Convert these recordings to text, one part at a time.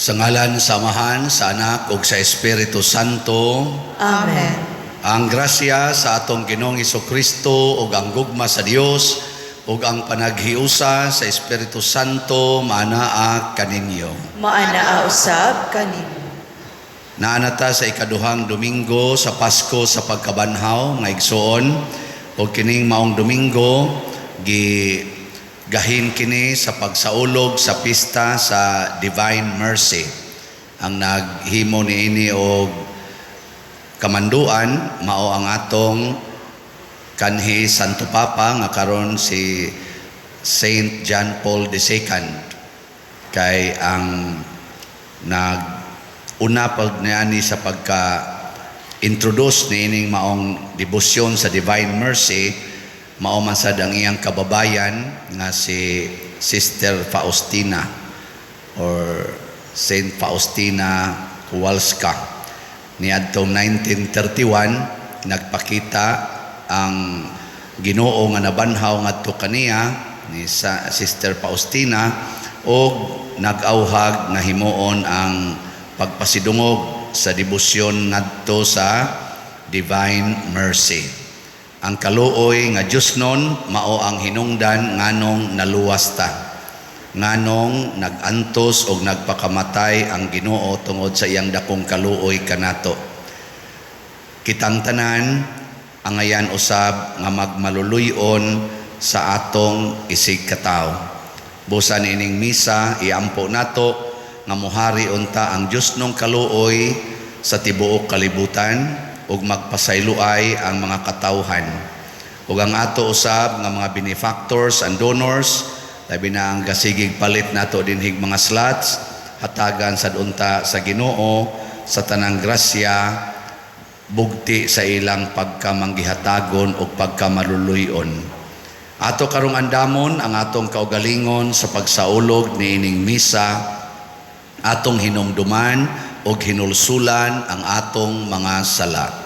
Sa ngalan samahan sa Anak ug sa Espiritu Santo. Amen. Ang grasya sa atong Ginoong Hesukristo ug ang gugma sa Dios ug ang panaghiusa sa Espiritu Santo maanaa kaninyo. Maanaa usab kanimo. Naanata sa ikaduhang Domingo sa Pasko sa pagkabanhaw nga igsoon ug kining maong Domingo gahin kini sa pagsaulog sa pista sa Divine Mercy. Ang naghimo niini og kamanduan mao ang atong kanhi Santo Papa nga karon si Saint John Paul II. Kay ang una pag niani sa pagka-introduce niining maong debosyon sa Divine Mercy, mao man sad ang iyang kababayan nga si Sister Faustina or Saint Faustina Kowalska. Niadtong 1931 nagpakita ang Ginoo nga nabanhaw ngadto kaniya ni Sister Faustina og nag-auhag nga himuon ang pagpasidungog sa debosyon ngadto sa Divine Mercy. Ang kaluoy nga Diyos nun, mao ang hinungdan nganong naluwas ta. Nganong nagantos o nagpakamatay ang Ginoo tungod sa iyang dakong kaluoy kanato. Kitang tanan, ang ayan usab nga magmaluluyon sa atong isig kataw. Busan ining misa, iampo nato nga muhari unta ang Diyos nung kaluoy sa tibuok kalibutan, ug magpasayloay ang mga katawhan. Ug ang ato usab nga mga benefactors and donors, labi na ang gasigig palit nato dinhig mga slots, hatagan sad unta sa Ginoo sa tanang grasya, bugti sa ilang pagkamanggihatagon ug pagkamaluluyon. Ato karong andamon ang atong kaugalingon sa pagsaulog niining misa, atong hinumduman o hinulsulan ang atong mga sala.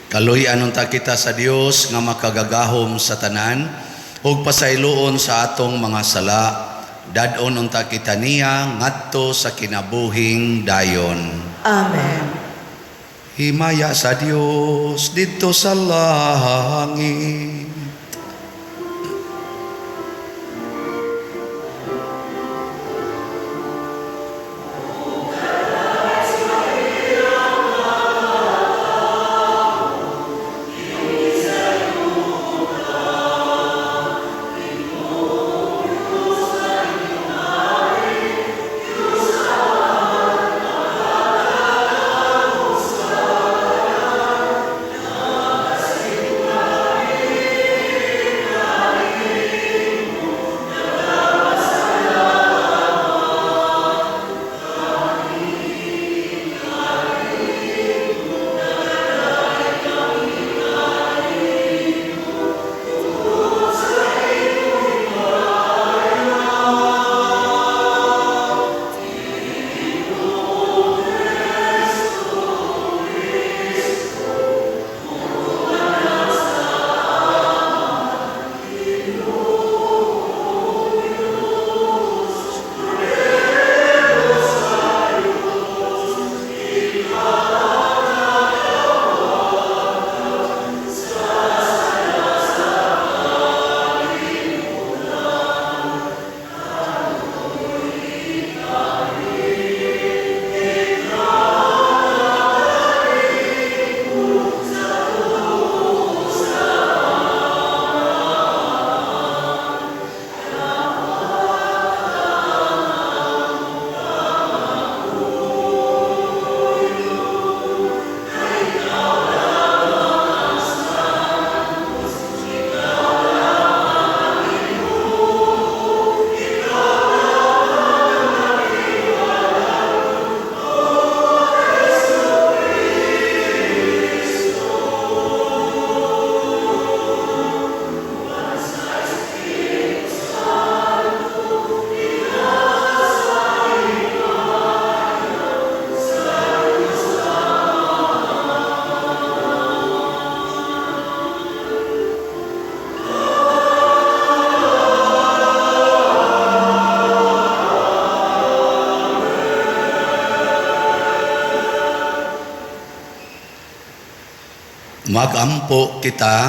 Kaluy-an unta kita sa Dios nga makagagahom sa tanan ug pasayloon sa atong mga sala. Dadon unta kita niya ngadto sa kinabuhing dayon. Amen. Himaya sa Dios didto sa langit. Magampo kita,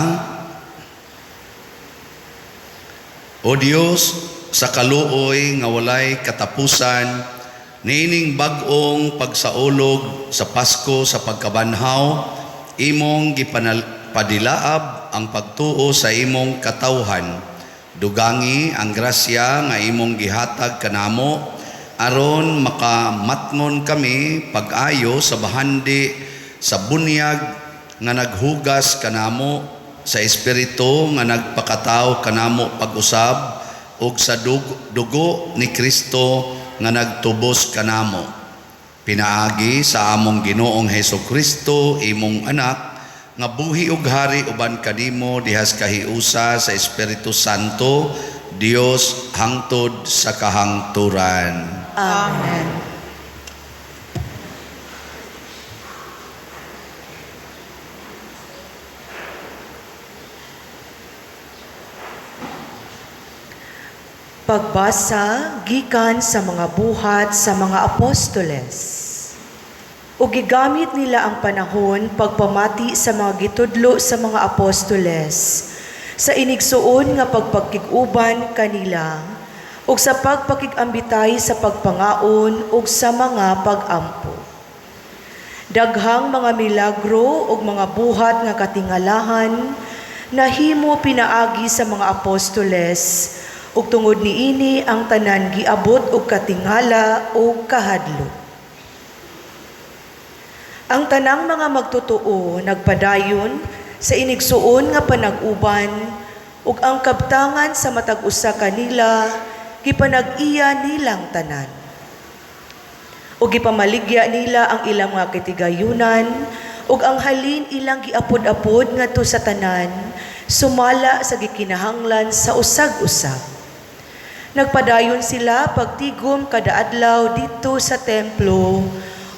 O Dios, sa kaluoy nga walay katapusan, niining bag-ong pagsaulog sa Pasko sa pagkabanhaw, imong padilaab ang pagtuo sa imong katawhan. Dugangi ang grasya nga imong gihatag kanamo, aron makamatngon kami pag-ayo sa bahandi sa bunyag nga naghugas kanamo, sa espiritu nga nagpakataw kanamo pag-usab, ug sa dugo ni Kristo nga nagtubos kanamo. Pinaagi sa among Ginoong Hesukristo, imong anak, nga buhi ug hari uban kadimo dihas kahiusa sa Espiritu Santo, Dios hangtod sa kahangturan. Amen. Pagbasa gikan sa mga buhat sa mga apostoles. O gigamit nila ang panahon pagpamati sa mga gitudlo sa mga apostoles, sa inigsuon nga pagpakiguban kanila, ug sa pagpakigambitay sa pagpangaon ug sa mga pagampo. Daghang mga milagro ug mga buhat nga katingalahan nahimo pinaagi sa mga apostoles, ug tungod niini ang tanan giabot og katingala ug kahadlok. Ang tanang mga magtotoo nagpadayon sa inigsuon nga panag-uban, ug ang kabtangan sa matag usa kanila gipanag-iya nilang tanan. Ug gipamaligya nila ang ilang mga katigayunan, ug ang halin ilang giapod-apod ngadto sa tanan sumala sa gikinahanglan sa usag-usag. Nagpadayon sila pagtigom kada adlaw dito sa templo,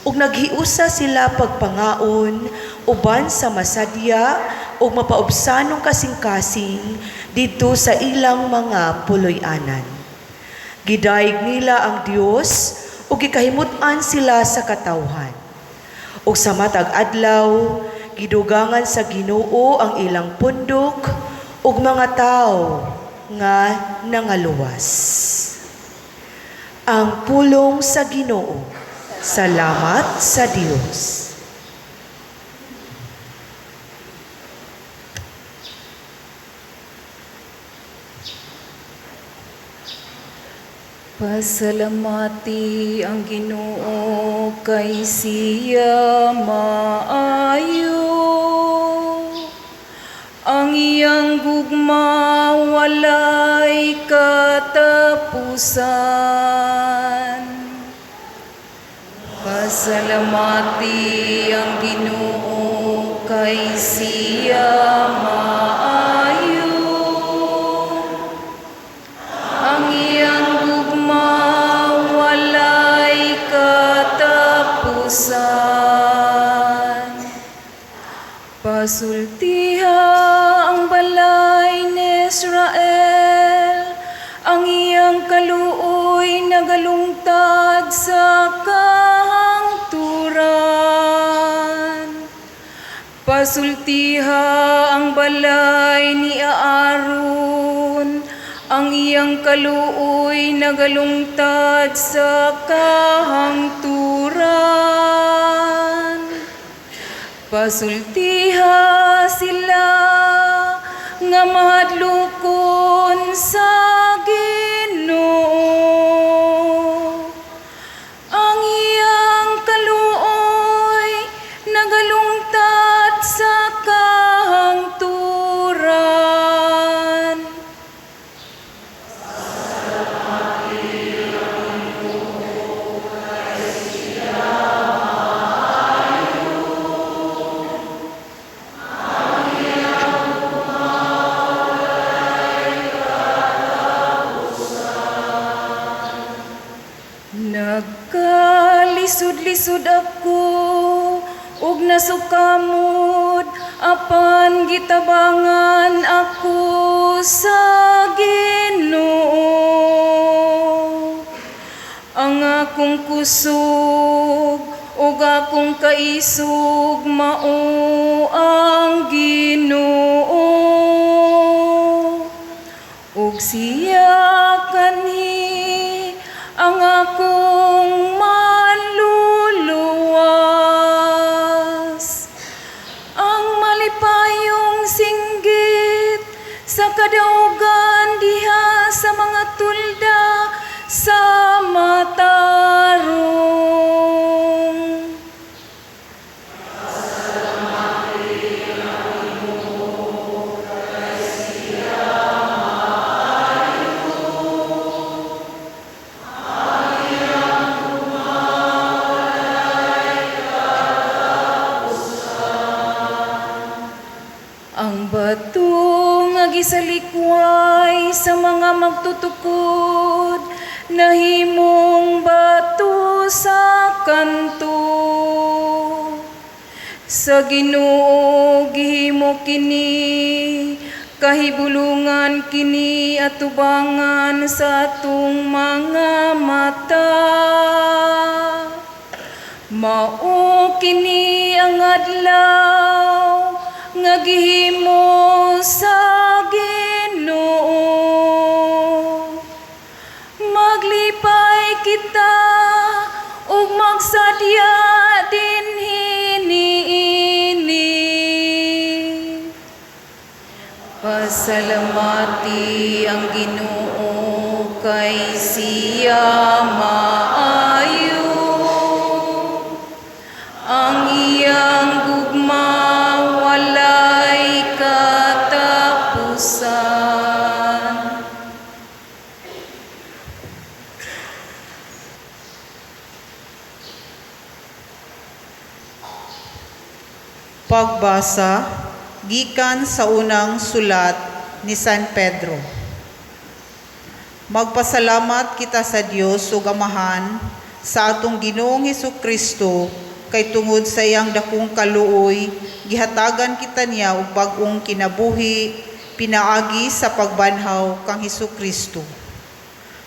ug naghiusa sila pagpangaon uban sa masadya ug mapaubsanong kasing-kasing dito sa ilang mga puloy-anan. Gidayeg nila ang Dios ug gikahimut-an sila sa katawhan. Ug sa matag adlaw gidugangan sa Ginoo ang ilang pundok ug mga tawo nga nangaluwas. Ang pulong sa Ginoo. Salamat sa Diyos. Pasalamati ang Ginoo kay siya maayo. Ang iyang gugma walay katapusan. Pasalamati ang Ginoo kay siya maayo. Ang iyang gugma walay katapusan. Pasultiha ang balay ni Israel, ang iyang kaluoy nagalungtad sa kahangturan. Pasultiha ang balay ni Aaron, ang iyang kaluoy nagalungtad sa kahangturan. Pasultiha sila nga mahadlokon sa Ginoo. Ang iyang kaluoy nagalungtad sa kahangturan. Nagkalisod-lisod ako ug nasukamod apan gitabangan ako sa Ginoo. Ang akong kusog ug akong kaisog mao ang Ginoo. Ug siya kanhi ang akong maluluwas. Ang malipayong singgit sa kadaugan diha sa mga tulda sa matarong. Ang bato nga gisalikway sa mga magtutukod, nahimong bato sa kanto. Sa Ginoo gihimo kini, kahibulungan kini at tubangan sa atong mga mata. Mao kini ang adlaw nga gihimo sa Ginoo. Maglipay kita ug magsadya dinhi niini. Pasalamati ang Ginoo kay siya maayo. Ang iyang gugma walay katapusan. Pagbasa gikan sa unang sulat ni San Pedro. Magpasalamat kita sa Dios ug Amahan sa atong Ginoong Hesukristo kay tungod sa iyang dakong kaluoy gihatagan kita niya og bag-ong kinabuhi pinaagi sa pagbanhaw kang Hesukristo.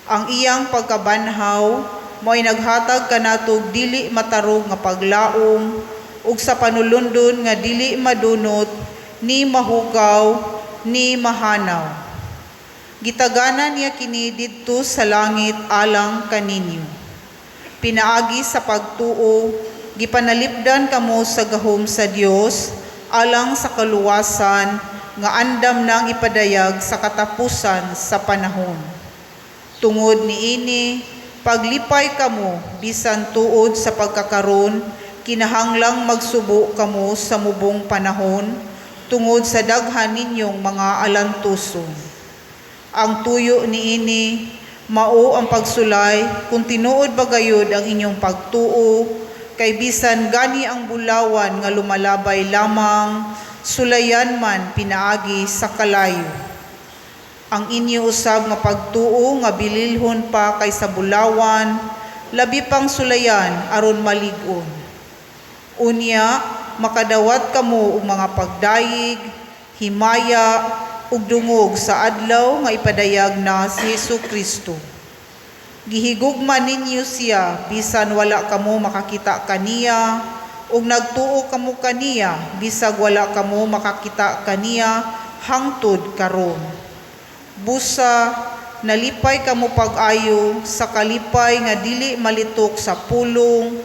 Ang iyang pagkabanhaw mo'y naghatag kanatog dili matarog nga paglaom ug sa panulundon nga dili madunot ni mahugaw ni mahanaw. Gitaganan niya kini didto sa langit alang kaninyo. Pinaagi sa pagtuo, gipanalipdan kamo sa gahom sa Dios alang sa kaluwasan nga andam nang ipadayag sa katapusan sa panahon. Tungod niini, paglipay kamo bisan tuod sa pagkakaron, kinahanglang magsubo kamo sa mubong panahon tungod sa daghan ninyong mga alantuson. Ang tuyo niini mao ang pagsulay kung tinuod ba gayud ang inyong pagtuo, kay bisan gani ang bulawan nga lumalabay lamang, sulayan man pinaagi sa kalayo. Ang inyo usab nga pagtuo nga bililhon pa kaysa bulawan, labi pang sulayan aron malig-on. Unya, makadawat kamo og mga pagdayig, himaya, ug dungog sa adlaw nga ipadayag na si Hesukristo. Gihigugma ninyo siya bisan wala kamo makakita kaniya, ug nagtuo kamo kaniya bisag wala kamo makakita kaniya hangtod karon. Busa, nalipay kamo pag-ayo sa kalipay nga dili malitok sa pulong,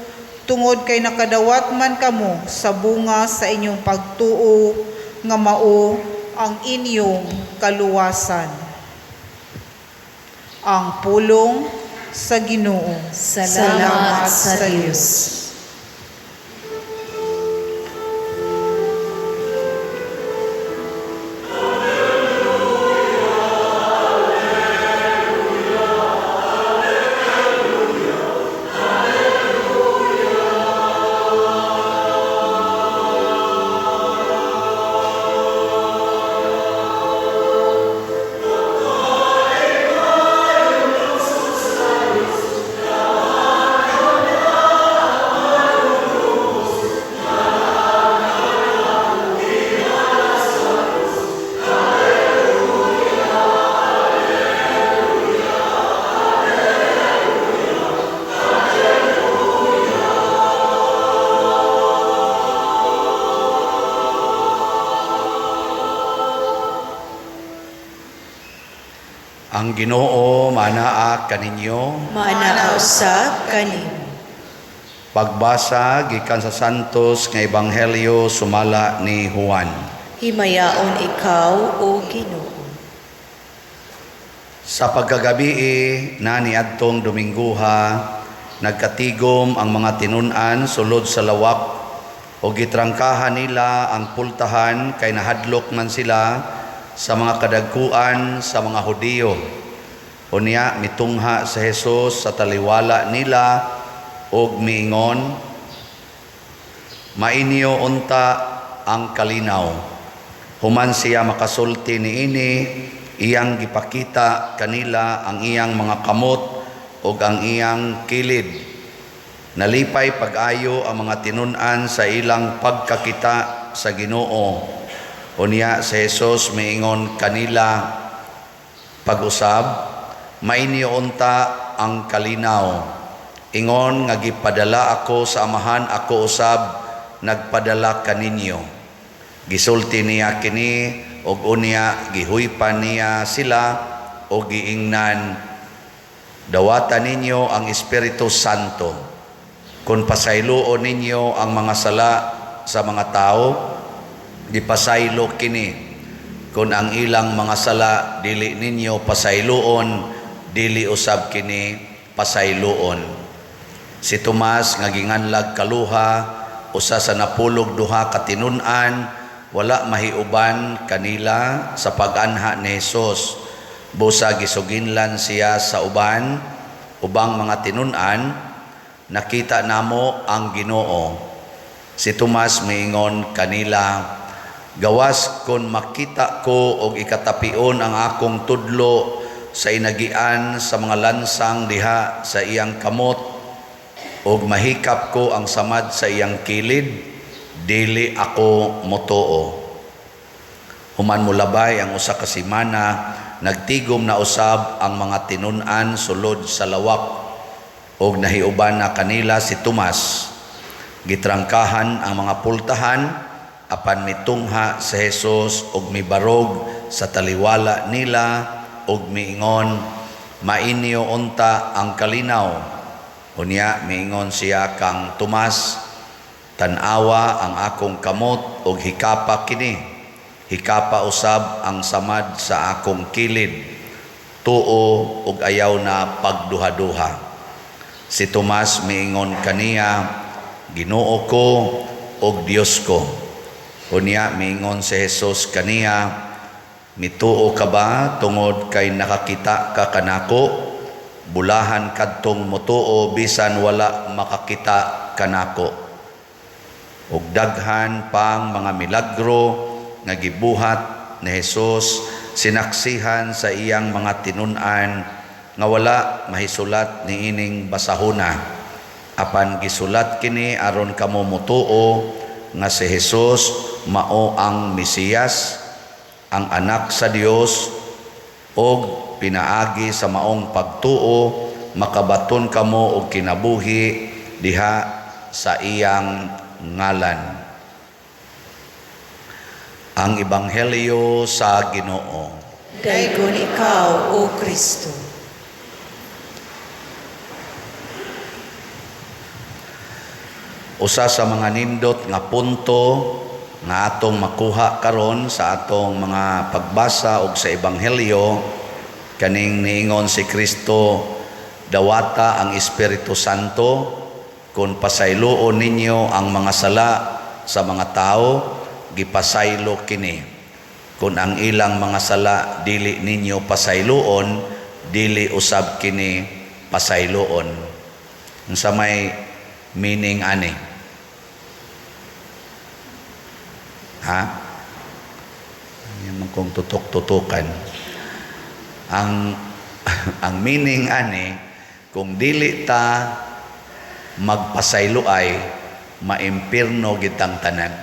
tungod kay nakadawat man kamo sa bunga sa inyong pagtuo nga mao ang inyong kaluwasan. Ang pulong sa Ginoo. Salamat sa Diyos. Ang Ginoo manaa kaninyo. Manaa usab kanimo. Pagbasa gikan sa Santos nga Ebanghelyo sumala ni Juan. Himayaon ikaw, O Ginoo. Sa pagkagabi na niadtong Domingguha, nagkatigom ang mga tinun-an sulod sa lawak o gitrangkahan nila ang pultahan kay nahadlok man sila sa mga kadagkuan sa mga Hudiyo. Unya mitungha sa Hesus sa taliwala nila og miingon, mainyo unta ang kalinaw. Human siya makasulti niini, iyang gipakita kanila ang iyang mga kamot ug ang iyang kilid. Nalipay pag-ayo ang mga tinun-an sa ilang pagkakita sa Ginoo. Unya sa Hesus miingon kanila pag-usab, mainyo unta ang kalinaw. Ingon nga gipadala ako sa amahan, ako usab nagpadala kaninyo. Gisulti niya kini og unya gihuypan niya sila o giingnan, dawatan ninyo ang Espiritu Santo. Kung pasayloon ninyo ang mga sala sa mga tao, gipasaylo kini. Kung ang ilang mga sala dili ninyo pasayloon, dili usab kini pasayloon. Si Tomas nga ginganlag kaluha, usa sa napulog duha ka tinun-an, wala mahiuban kanila sa pag-anha ni Hesus. Busa gisuginlan siya sa ubang mga tinun-an, nakita namo ang Ginoo. Si Tomas miingon kanila, gawas kon makita ko og ikatapion ang akong tudlo sa inagian sa mga lansang diha sa iyang kamot, og mahikap ko ang samad sa iyang kilid, dili ako motoo. Human mulabay ang usa ka semana, nagtigom na usab ang mga tinun-an sulod sa lawak, og nahiuban na kanila si Tomas. Gitrangkahan ang mga pultahan, apan mitungha sa Hesus og mibarog sa taliwala nila og miingon, mainyo unta ang kalinaw. Unya miingon siya kang Tomas, tan-awa ang akong kamot og hikapa kini. Hikapa usab ang samad sa akong kilid. Tuo og ayaw na pagduha-duha. Si Tomas miingon kaniya, Ginoo ko og Dios ko. Unya miingon si Hesus kaniya, mituo ka ba tungod kay nakakita ka kanako? Bulahan kadtong motuo bisan wala makakita kanako. Ug daghan pang mga milagro nga gibuhat ni Hesus sinaksihan sa iyang mga tinun-an nga wala mahisulat ni ining basahona. Apan gisulat kini aron kamo motuo nga si Hesus mao ang Mesiyas, ang anak sa Dios, og pinaagi sa maong pagtuo makabaton kamo og kinabuhi diha sa iyang ngalan. Ang Ebanghelyo sa Ginoo. Daygon ikaw, O Kristo. Usa sa mga nindot nga punto nga atong makuha karon sa atong mga pagbasa og sa Ebanghelyo, kaning niingon si Kristo, dawata ang Espiritu Santo, kung pasayloon ninyo ang mga sala sa mga tao, gipasaylo kini. Kung ang ilang mga sala dili ninyo pasayloon, dili usab kini pasayloon. Unsa may meaning ani? Ha? Yan man kong tutok-tutukan. Ang meaning ani, kung dili ta magpasaylo ay maimpirno gitang tanan.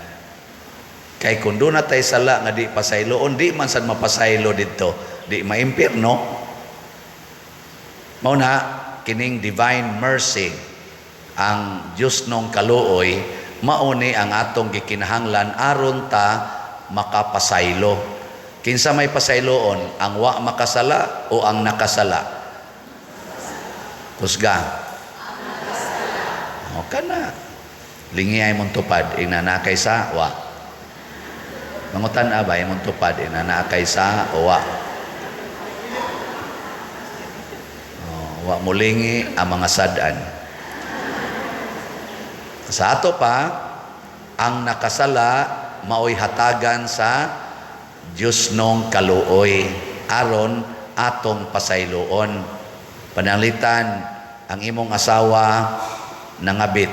Kay kung doon na tayo sala nga di pasayloon, di man sad mapasaylo dito, di maimpirno. Mao na kining divine mercy, ang Diyos nung kaluoy, mauni ang atong gikinahanglan aron ta makapasaylo. Kinsa may pasayloon, ang wa makasala o ang nakasala? Kusga. O kana. Lingi ay mong tupad, inanakay sa wa. Mangutan abay mong tupad, inanakay sa o wa. Wa mulingi ang mga sadan. Sa ato pa, ang nakasala maoy hatagan sa Diyos nong kaluoy aron atong pasayloon. Panalitan ang imong asawa nangabit.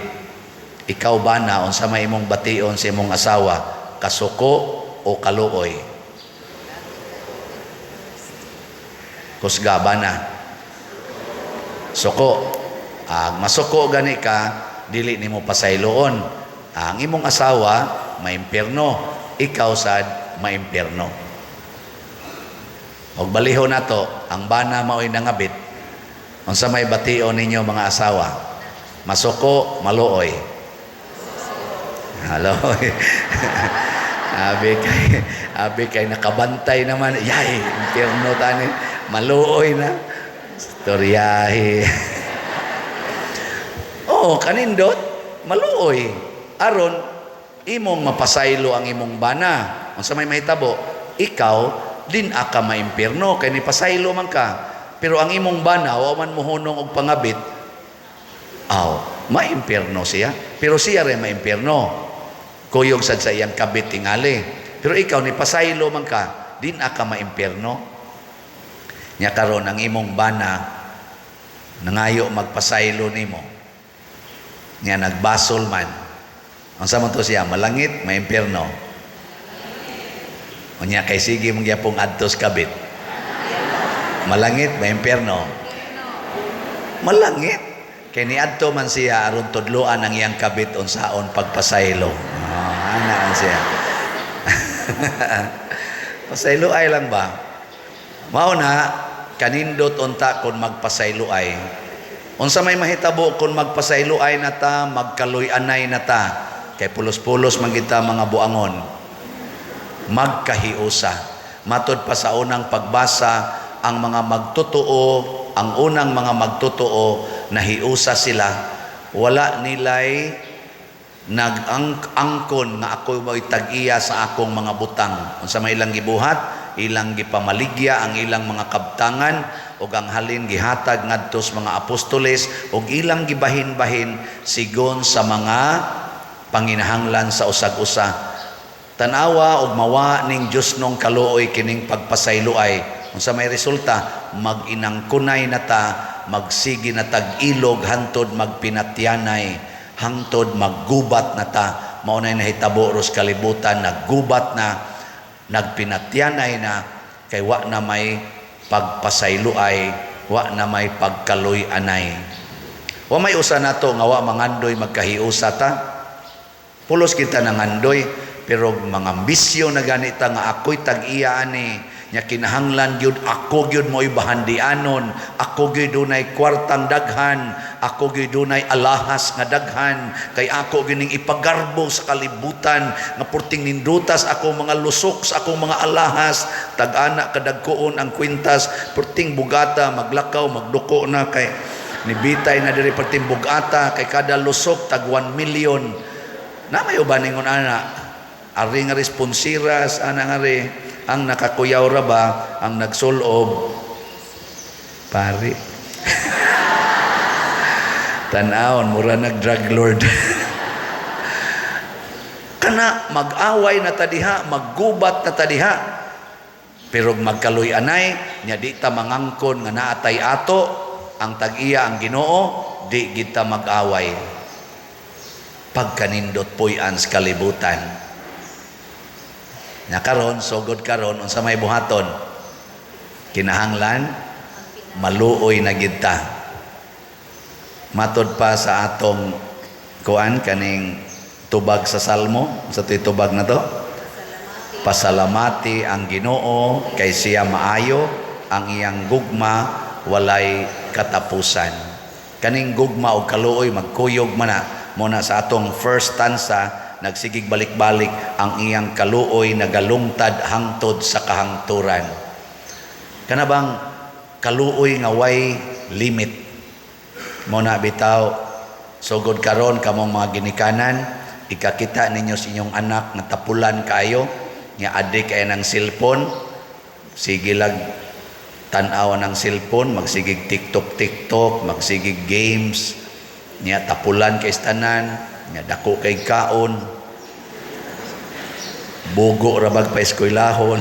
Ikaw ba na unsa may imong bation sa imong asawa, kasuko o kaluoy? Kusga ba na? Suko. Ang masuko gani ka, dili nimo pasayloon. Ang imong asawa maimpierno, ikaw sad maimpierno. Og baliho nato, ang bana maoy nangabit. Unsa may bation ninyo mga asawa? Masuko, maluoy. Haloy. Abi kay nakabantay naman. Yay, impierno tani. Maluoy na. Storyahe. Oh, kanindot, maluoy. Aron, imong mapasaylo ang imong bana. Kung sa may mahitabo, ikaw, din aka maimpierno. Kaya ni pasaylo man ka. Pero ang imong bana, waman muhunong og pangabit, maimpierno siya. Pero siya rin maimpierno. Kuyog sad sa iyang kabit tingali. Pero ikaw, ni pasaylo man ka, din aka maimpierno. Nya karon ang imong bana nangayo magpasaylo nimo. Nya nagbasol man. Unsa man to siya? Malangit, maimpierno. Unya kay sige mong gyapong adtos kabit. Malangit, maimpierno. Malangit. Kay niadto man siya aron tudloan ang iyang kabit unsaon pagpasaylo. Ana man siya. Pasaylo ay lang ba? Mao na kanindot unta kon magpasaylo ay. Unsa may mahitabo kon magpasaylo ay nata, magkaluy-anay nata. Kay pulos-pulos man kita mga buangon. Magkahiusa. Matod pa sa unang pagbasa, ang mga magtotoo, ang unang mga magtotoo, nahiusa sila, wala nilay nag-angkon nga ako mo'y tag-iya sa akong mga butang. Unsa may ilang gibuhat, ilang gipamaligya ang ilang mga kabtangan, ug ang halin gihatag ngadto sa mga apostoles, ug ilang gibahin-bahin sigon sa mga panginahanglan sa usag-usa. Tanawa ug mawa ning Dios nong kaluoy kining pagpasayloay. Unsa may resulta, mag-inangkunay nata, magsigi na tag-ilog hantod magpinatyanay, hangtod maggubat nata. Mao nay nahitabo ros kalibutan, naggubat na, nagpinatyanay na, kay wa na may pagpasayloay, wa na may pagkaluy-anay. Wa may usa nato nga wa mangandoy magkahiusa ta. Pulos kita nangandoy, pero mga ambisyo na ganita nga ako'y tag-iya ani. Nya kinahanglan gyud ako gyud mo'y bahandianon, ako gyud dunay kwartang daghan, ako gyud dunay alahas nga daghan, kay ako gyud ning ipagarbo sa kalibutan nga purting nindutas ako mga lusok sa akong mga alahas, tag-ana kadagkoon ang kwintas, purting bugata maglakaw magduko na, kay nibitay na diri purting bugata, kay kada lusok tag 1 million. Na may uban ningon ana, ari nga responsiras ana nga ri ang nakakuyaw ra ba ang nagsulob pari. Tanawon mura nag-drug lord. Kana mag-away na tadiha, maggubat na tadiha, pero magkaluy-anay nya di ta mangangkon nga naatay ato ang tag-iya ang Ginoo, di kita mag-away. Pagkanindot puy-an sa kalibutan. Nya karon, sugod karon, unsa may buhaton? Kinahanglan maluoy na gid ta. Matod pa sa atong kuan kaning tubag sa Salmo, sa tubag na to. Pasalamati ang Ginoo kay siya maayo, ang iyang gugma walay katapusan. Kaning gugma o kaluoy magkuyog man na muna sa atong first stanza nagsigig balik-balik ang iyang kaluoy nagalungtad hangtod sa kahangturan. Kana bang kaluoy nga way limit? Mo na bitaw, sugod karon kamong mga ginikanan, ikakita ninyo sa inyong anak nga tapulan kayo, nga adik kay ng cellphone, sige lang tanaw ng cellphone, magsigig TikTok, magsigig games, niya tapulan kay tanan, niya dako kay kaon, bugo rabag pa eskwelahon.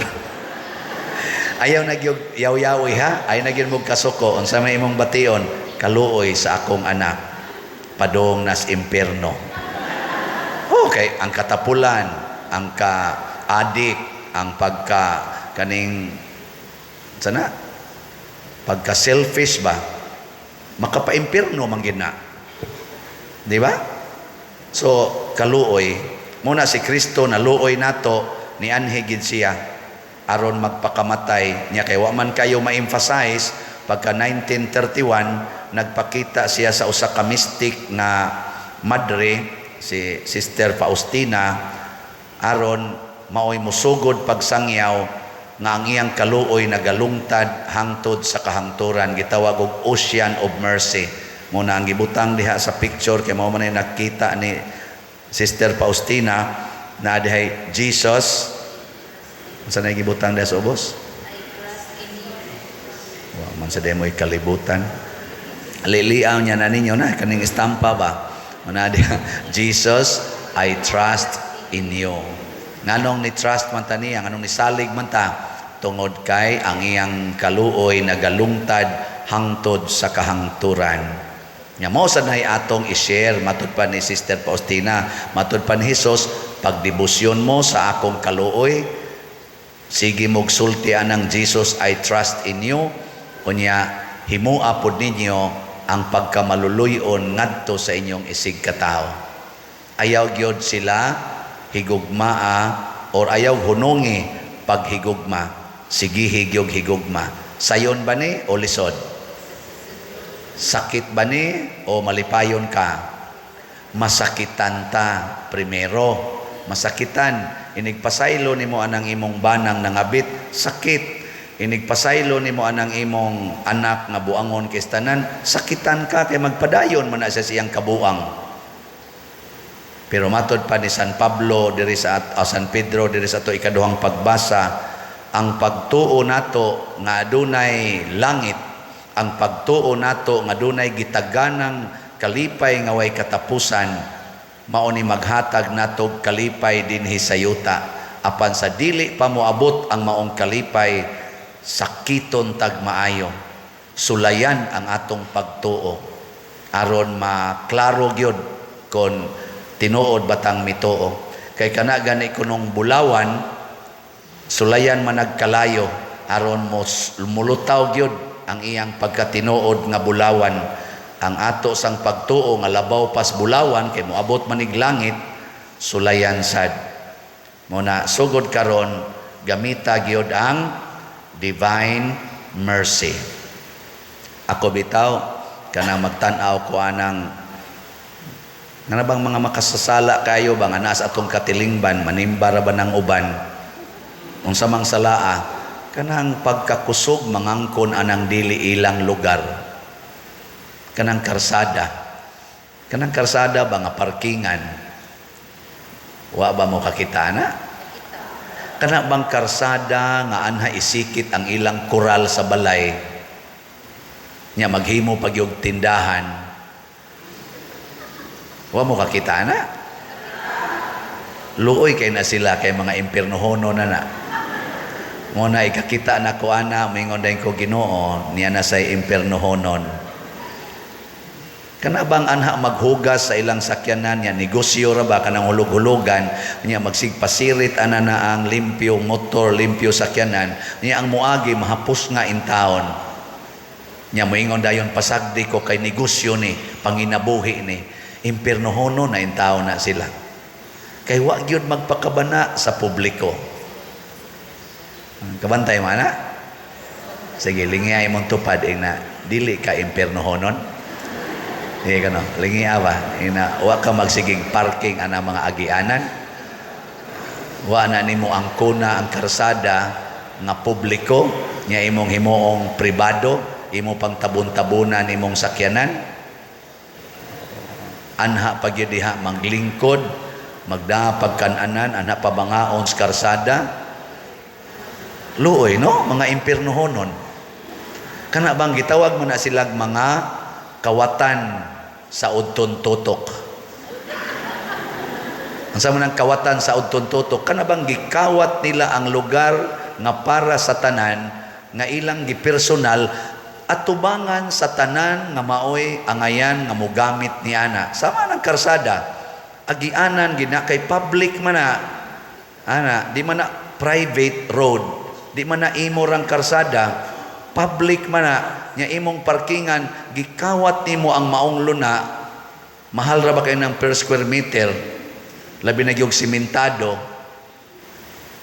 Ayaw nagyog yaw-yawi ha, ay nagyon mo kasuko, unsa may imong bation, kaluoy sa akong anak, padong nas impierno. Okay, ang katapulan, ang ka-adik, ang kaning sana, pagka-selfish ba, makapa-impierno man gina. Di ba? So, kaluoy, muna si Kristo naluoy nato, ni anhigid siya, aron magpakamatay, niya kay wa man kayo ma-emphasize, pagka 1931, nagpakita siya sa usa ka mystic na madre, si Sister Faustina, aron maoy musugod pagsangyaw nga ang iyang kaluoy nagalungtad hangtod sa kahangturan, gitawag og Ocean of Mercy. Muna ang gibutang diha sa picture kay mao man nakita ni Sister Faustina na dihay Jesus. Unsa na gibutang diha sa ubos? Wa man sa demoy kalibutan. Aliliaw niya na ninyo na kaning istampa ba? Muna diha Jesus, I trust in you. Nganong ni trust man ta niya, nganong ni salig man ta, tungod kay ang iyang kaluoy nagalungtad hangtod sa kahangturan. Nya mao sad nay atong i-share matud pa ni Sister Faustina, matud pa ni Hesus, pagdebosyon mo sa akong kaluoy, sige mog sultian ng Jesus, I trust in you, unya himua pod ninyo ang pagkamaluluyon ngadto sa inyong isig katao. Ayaw gyud sila higugmaa or ayaw hunungi paghigugma, sige higyog higugma. Sayon ba ni o lisod? Sakit ba ni o malipayon ka? Masakitan ta primero. Masakitan, inigpasaylo nimo anang imong banang nangabit, sakit. Inigpasaylo nimo anang imong anak nga buangon kay tanan, sakitan ka kay magpadayon man na siya siyang kabuang. Pero matod pa ni San Pablo diri sa San Pedro diri sa ato ikaduhang pagbasa, ang pagtuo nato nga adunay langit, ang pagtuo nato nga adunay gitaganang kalipay nga way katapusan, mao ni maghatag nato kalipay dinhi sa yuta. Apan sa dili pa moabot ang maong kalipay, sakiton tag maayo. Sulayan ang atong pagtuo aron maklaro gyud kon tinuod batang mitoo. Kay kana gani kunong bulawan, sulayan man nagkalayo aron mo mulutaw gyud ang iyang pagkatinuod nga bulawan. Ang ato sang pagtuo nga labaw pas bulawan kay moabot manig langit, sulayan sad. Muna sugod karon gamita gyud ang divine mercy. Ako bitaw kana magtan-aw ko anang nga na bang mga makasasala kayo ba nga nasa atong katilingban, manimbara ba ng uban, unsa mang salaa, kanang pagkakusog mangangkon anang dili ilang lugar, kanang karsada ba nga parkingan, wa ba mo kakita na? Kana bang karsada nga anha isikit ang ilang kural sa balay, nya maghimo pagyog tindahan, wa mo kakita na? Luoy kay na sila kay mga impiernohono na. Muna ikakita na ko ana, mingon dayon ko Ginoo, niya na say impiernohonon. Kana bang anha maghugas sa ilang sakyanan niya, negosyo ra ba kanang hulog-hulugan, niya magsigpasirit ana na ang limpyo motor, limpyo sakyanan, niya ang muagi mahapos nga in town. Niya moingon dayon pasagdi ko kay negosyo ni, panginabuhi ni. Impiernohono na in tao na sila. Kay wa gyud magpakabana sa publiko. Kabantay man na? Sige, lingay mong tupad na dili ka impiernohonon. kano, lingi awa. Wa ka magsiging parking ana mga agianan. Wa na nimo ang kuna ang karsada nga publiko, nya imong himuong pribado, imo pang tabon-tabunan imong sakyanan. Anha pagyud diha maglingkod, magdapag kananan, anha pabangaon sa karsada. Luoy no, mga impiernohonon. Kana bang gitawag mo na silag mga kawatan sa udton tutok. Ang sama ng kawatan sa udton tutok, kana bang gikawat nila ang lugar nga para sa tanan, nga ilang gipersonal at tubangan sa tanan nga maoy angayan nga mogamit ni ana. Sama ng karsada, agianan gina kay public man na, ana, di man na private road, di man na imo rang karsada, public man na, nya imong parkingan, gikawat nimo ang maong luna, mahal ra ba kayo ng per square meter, labi na gyud simentado,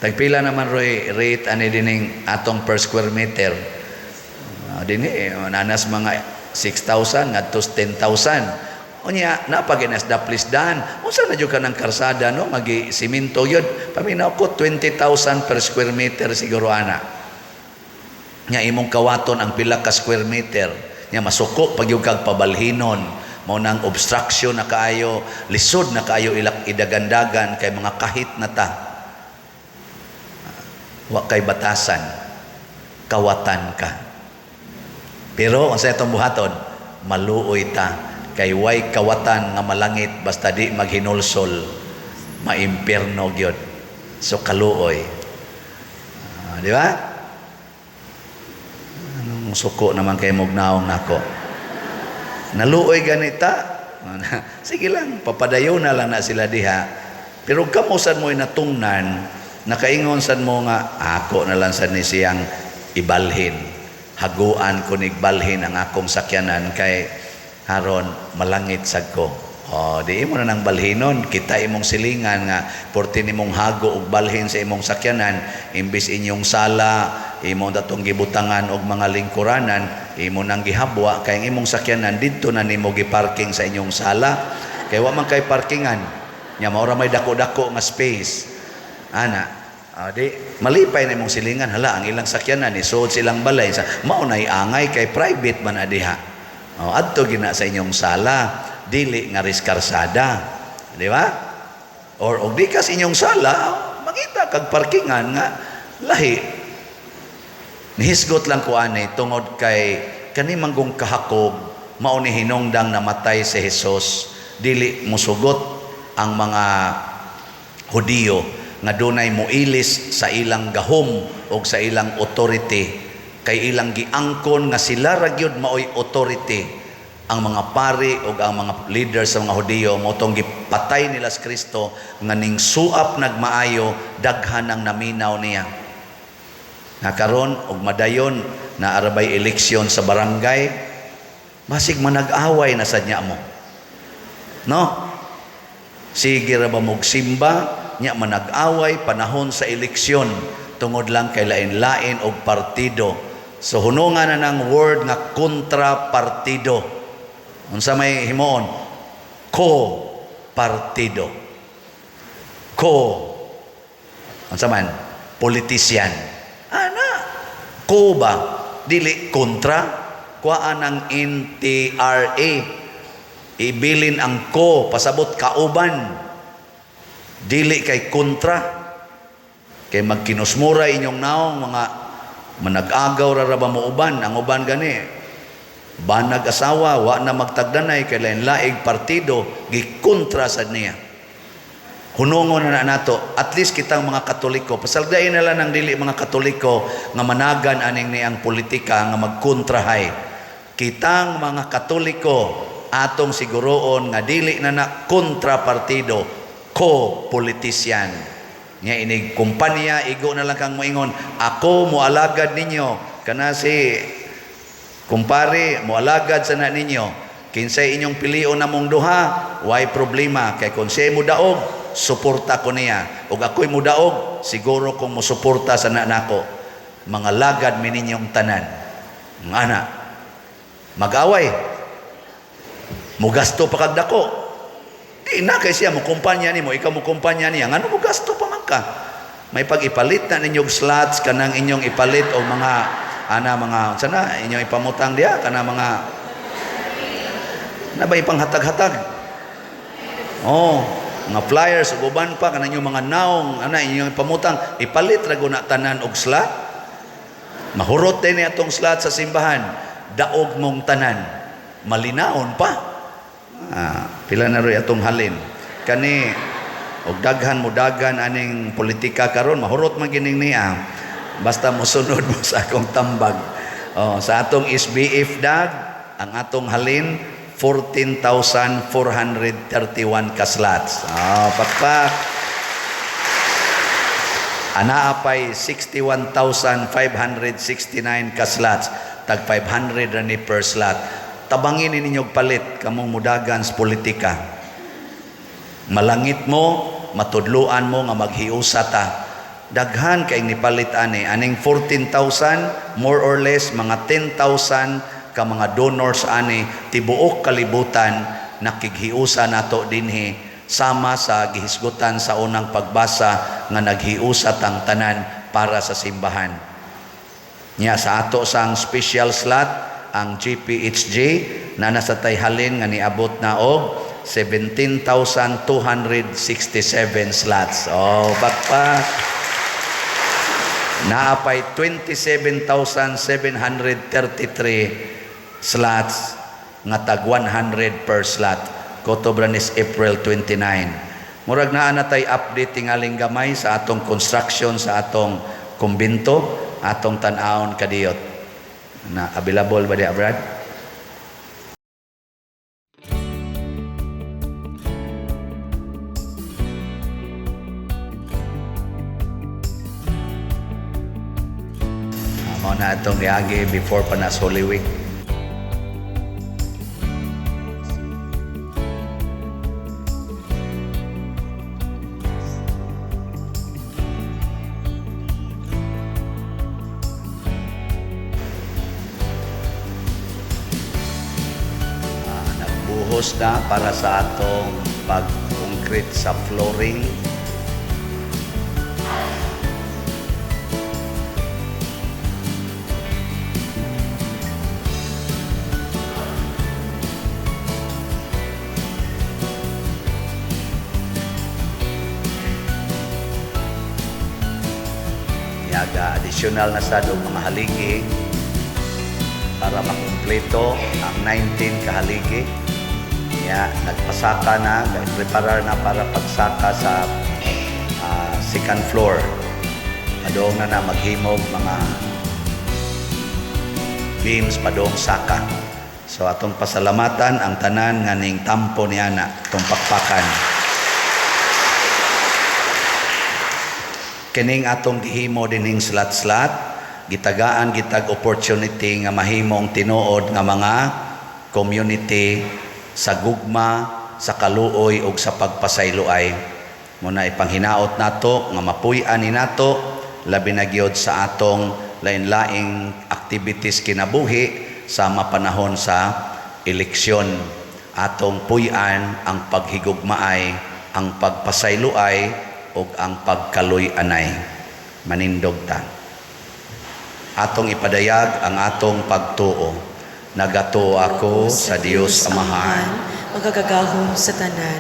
tagpila naman roy rate ani dining atong per square meter, dini nanas mga 6,000 ngadto 10,000. Unya napaginas daplisdan, unsa na jud ka ng karsada no, magi simento yun, paminaw ko 20,000 per square meter siguro ana. Nya imong kawaton ang pila ka square meter, nya masuko pag yung kag pabalhinon, mao nang obstruction na kaayo, lisod na kaayo ilak idagandagan kay mga kahit na ta. Wa kay batasan, kawatan ka. Pero unsa itong buhaton? Maluoy ta kay way kawatan nga malangit basta di maghinulsol, maimpierno gyud. So kaluoy. Di ba? Suko naman kay mugnaong nako. Naluoy ganita. Sige lang, papadayo na lang na sila diha. Pero kamusan mo natungnan, nakaingon sad mo nga ako na lang sad ni siyang ibalhin. Haguan ko nigbalhin ang akong sakyanan kay haron malangit sad ko. O, di mo na nang balhinon, kita imong silingan nga porti nimong hago og balhin sa imong sakyanan, imbis inyong sala, imong datong gibutangan og mga lingkuranan, imo nang gihabwa kay imong sakyanan didto na nimo giparking sa inyong sala. Kay wa man kay parkingan, nya mao ra may dako-dako nga space. Ana, di malipay na imong silingan, hala ang ilang sakyanan ni suod silang balay sa mao nay angay kay private man adiha. O, adto gina sa inyong sala, dili nga riskarsada, di ba? Or og di kas inyong sala, makita kag parkingan nga lahi. Nihisgot lang ko ani tungod kay kani manggong kahakog mao ni hinungdang namatay si Hesus, dili musugot ang mga Hudiyo nga dunay muilis sa ilang gahom o sa ilang authority, kay ilang giangkon nga sila ra gyud maoy authority. Ang mga pari o ang mga leaders sa mga Hudiyo mo tong gipatay nila sa Kristo nga ning suap nagmaayo daghan ang naminaw niya. Nakaron og madayon na arabay eleksyon sa barangay, masig manag-away na sad niya mo. No? Sige ra ba mog simba, nya manag-away panahon sa eleksyon tungod lang kay lain-lain og partido. So hunungan na ng word nga kontra partido. Unsa may himoon? Ko-partido. Unsa man? Politician. Ana, ko ba? Dili kontra? Kuhaan ang NTRA. Ibilin ang ko, pasabot kauban. Dili kay kontra. Kay magkinusmura inyong naong mga manag-agaw ra ba mo uban. Ang uban gani, banag asawa, wa na magtagdanay kay lain-laing partido, gikontra sad niya. Hunungon na nato, at least kitang mga Katoliko, pasaldain na lang ng dili mga Katoliko nga managan aning niyang politika nga magkontrahay. Kitang mga Katoliko atong siguroon nga dili na kontra partido, ko-politisyan. Nga inig kumpanya, igo na lang kang moingon, ako moalagad ninyo, kana si kumpare, moalagad sa na ninyo. Kinsay inyong pilion na mong duha, why problema. Kay kung siya mo daog, suporta ko niya. O ako'y mo daog, siguro kung mo suporta sa nanako. Mga lagad mi ninyong tanan. Nga na, mag-away. Mugasto pa kag dako. Di na kay siya mo kumpanya nimo, ikaw mo kumpanya niya. Ngano mo gasto pa man ka? May pag-ipalit na ninyong slots kanang inyong ipalit o mga mga sana inyong ipamutang diya kana mga na ba ipanghatag-hatag. Oh, mga flyers ug uban pa kanang inyong mga naong inyong ipamutang ipalit ra guna tanan og slot. Mahurot din atong slot sa simbahan. Daog mong tanan. Malinaon pa. Pila na rin atong halin. Kani, og daghan mo dagan aning politika karon mahurot man gining niya. Basta mosunod mo sa akong tambag. Sa atong SBF dag, ang atong halin, 14,431 ka slots. Pakpak. Anaapay 61,569 ka slots. Tag 500 ra ni per slot. Tabangin ninyong palit kamong mudagan sa politika. Malangit mo, matudluan mo nga maghiusa ta. Daghan kay nipalit ani aning 14,000 more or less mga 10,000 ka mga donors ani tibuok kalibutan nakighiusa nato dinhi sama sa gihisgutan sa unang pagbasa nga naghiusa tang tanan para sa simbahan. Nya sa ato sang special slot ang GPHJ na nasa tayhalin nga niabot na og 17,267 slots. Bakpak. Naapay 27,733 slots nga tag 100 per slot. Kotobranis April 29. Murag naa na tay update tingaling gamay sa atong construction sa atong kumbento, atong tan-awon kadiyot. Na available ba di Brad? Mao na atong iagi before pa nas Holy Week. Nagbuhos na para sa atong pag-concrete sa flooring. Yaga additional na sa doong mga haligi para makumpleto ang 19 kahaligi. Nagpasaka na, nagpreparar na para pagsaka sa second floor. Padong na maghimog mga beams padong saka. So atong pasalamatan ang tanan nga ning tampo ni ana tong pakpakan. Kining atong gihimo dining slat-slat, gitagaan gitag opportunity nga mahimong tinuod nga mga community sa gugma, sa kaluoy ug sa pagpasayloay. Muna ipanghinaot nato nga mapuy-an ni nato labi na gyud sa atong lain-laing activities kinabuhi sa mapanahon sa eleksyon. Atong puy-an ang paghigugmaay, ang pagpasayloay ug ang pagkaluy-anay. Manindog ta. Atong ipadayag ang atong pagtuo. Nagato ako sa Dios Amahan, magagagahom sa tanan,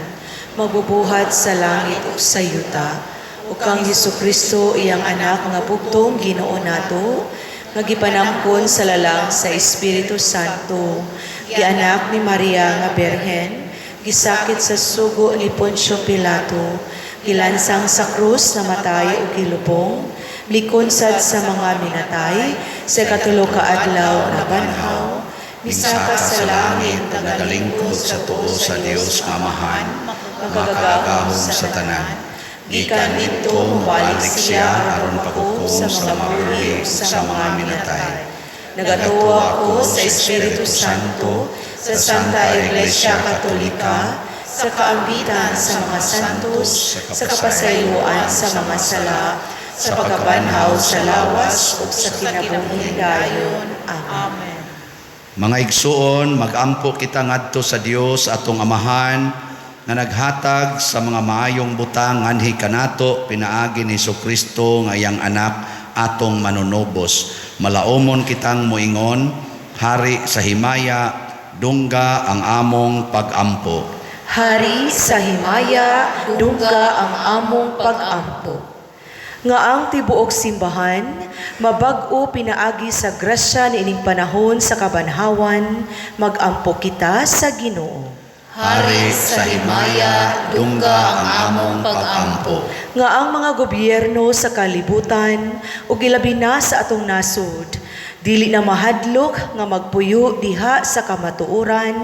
magbubuhat sa langit ug sa yuta, ug kang Hesukristo iyang anak nga bugtong Ginoo nato, nga gipanangkon sa lalang sa Espiritu Santo, gianak ni Maria nga Berhen, gisakit sa sugo ni Poncio Pilato, gilansang sa krus na matay ug gilubong, mikonsad sa mga minatay, sa katulo ka adlaw nga banhaw, misaka sa langit nagalingkod sa tuo sa Dios nga Amahan, magagahom sa tanan. Gikan dito mubalik siya aron paghukom sa mga mabuhi sa mga minatay. Nagatuwa ako sa Espiritu Santo, sa Santa Iglesia Katolika, sa kaambitan sa mga santos, sa kapasayloan sa mga sala, sa pagkabanhaw sa lawas ug sa kinabuhi dayon. Amen. Mga igsuon, magampo kita ngadto sa Dios atong Amahan nga naghatag sa mga maayong butang nganhi kanato pinaagi ni Jesucristo nga iyang anak atong manunubos. Malaumon kitang moingon, hari sa himaya, dungga ang among pag-ampo. Hari sa himaya, dungga ang among pag-ampo. Nga ang tibuok simbahan, mabag-o pinaagi sa grasya ni ining panahon sa kabanhawan, magampo kita sa Ginoo. Hari sa himaya, dungga ang among pag-ampo. Nga ang mga gobyerno sa kalibutan, ug ilabi na sa atong nasod, dili na mahadlok nga magpuyo diha sa kamatuoran,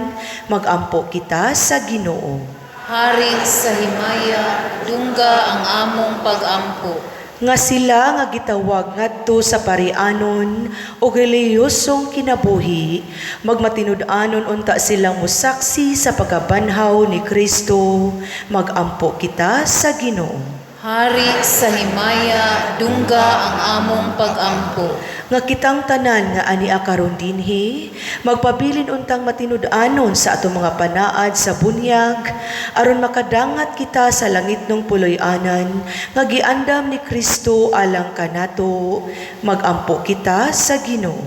magampo kita sa Ginoo. Hari sa himaya, dungga ang among pag-ampo. Nga sila nga gitawag ngadto sa parianon o relihiyosong kinabuhi, magmatinud-anon unta silang musaksi sa pagkabanhaw ni Kristo, magampo kita sa Ginoo. Hari sa himaya, dungga ang among pag-ampo. Nga kitang tanan nga ani karon dinhi, magpabilin untang matinud-anon sa atong mga panaad sa bunyag, aron makadangat kita sa langit ng puloy-anan, nga giandam ni Kristo alang kanato, magampo kita sa Ginoo.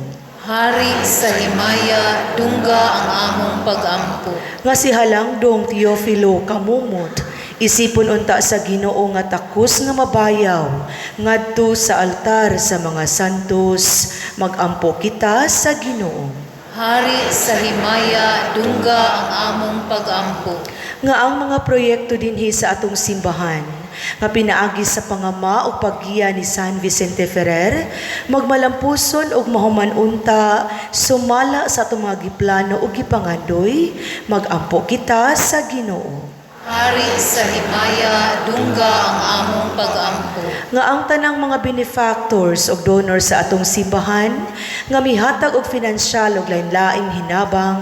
Hari sa himaya, dungga ang among pag-ampo. Nga si Halangdong Teofilo kamumot, isipon unta sa Ginoo nga takos nga mabayaw, ngadto sa altar sa mga santos, magampo kita sa Ginoo. Hari sa himaya, dungga ang among pag-ampo. Nga ang mga proyekto dinhi sa atong simbahan, nga pinaagi sa pangama o paggiya ni San Vicente Ferrer, magmalampuson og mahuman unta, sumala sa atong mga giplano o gipangandoy, magampo kita sa Ginoo. Hari sa himaya, dungga ang among pag-ampo. Nga ang tanang mga benefactors o donors sa atong simbahan, nga mihatag og finansyal og lain-laing hinabang,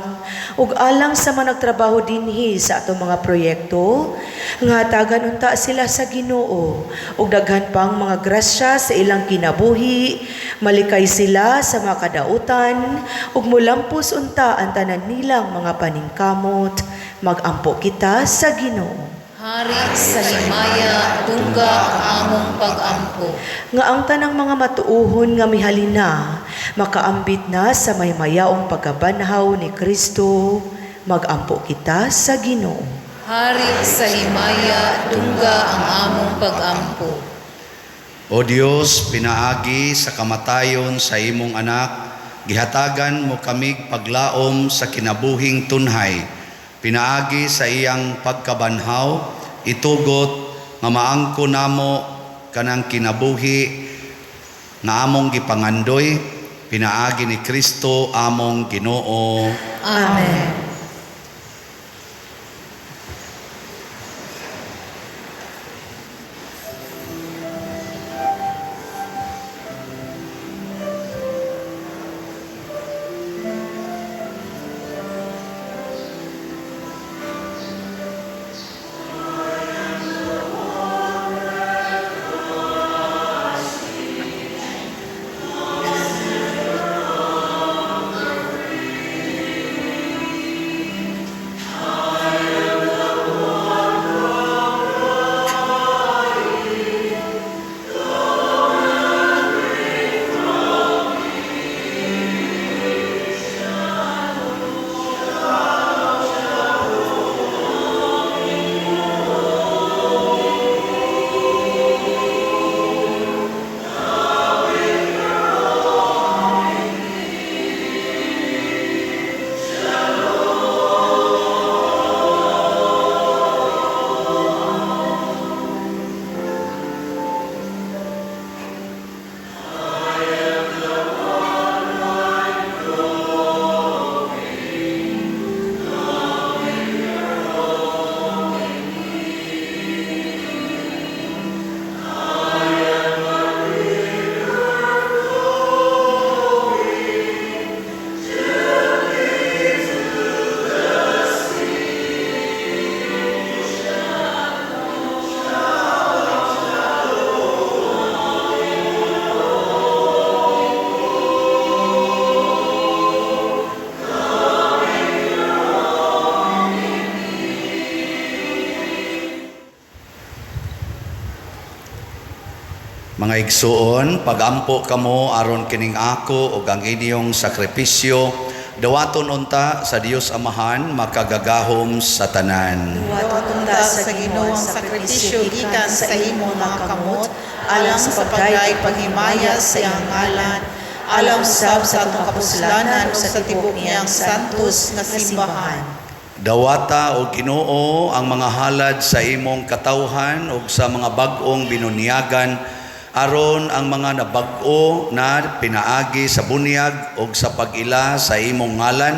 ug alang sa mga nagtrabaho dinhi sa atong mga proyekto, nga hatagan unta sila sa Ginoo, ug daghan pang mga grasya sa ilang kinabuhi, malikay sila sa mga kadautan, ug mulampos unta ang tanan nilang mga paningkamot, magampo kita sa Ginoo. Hari sa himaya, dungga ang among pag-ampo. Nga ang tanang mga matuuhon nga mihalina, makaambit na sa may mayaong pagkabanhaw ni Kristo, magampo kita sa Ginoo. Hari sa himaya, dungga ang among pag-ampo. O Dios, pinaagi sa kamatayon sa imong anak, gihatagan mo kamig paglaom sa kinabuhing tunhay. Pinaagi sa iyang pagkabanhaw, itugot nga maangko namo kanang kinabuhi nga among gipangandoy, pinaagi ni Kristo among Ginoo. Amen. Mga igsuon, pagampo kamo aron kining ako ug ang inyong sakripisyo, dawaton unta sa Dios Amahan makagagahom sa tanan. Dawaton ta sa Ginoo ang sakripisyo gikan sa imong mga kamot, alang sa pagday paghimaya sa iyang ngalan, alang usab sa atong kapuslanan ug sa tibok niyang santos nga simbahan. Dawata o Ginoo ang mga halad sa imong katawhan ug sa mga bag-ong binunyagan aron ang mga nabag-o na pinaagi sa bunyag ug sa pag-ila sa imong ngalan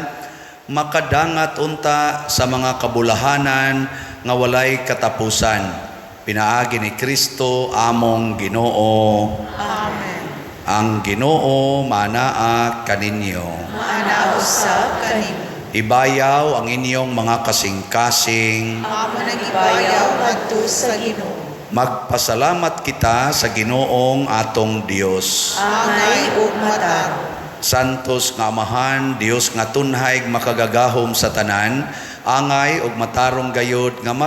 makadangat unta sa mga kabulahanan nga walay katapusan. Pinaagi ni Kristo among Ginoo. Amen. Ang Ginoo manaa kaninyo. Maana usab kanimo. Ibayaw ang inyong mga kasing-kasing. Amo nang ibayaw ngadto sa Ginoo. Magpasalamat kita sa Ginoong atong Dios. Angay ug matag. Santos nga Amahan, Dios nga tunhay makagagahom sa tanan, angay ug matarong gayud nga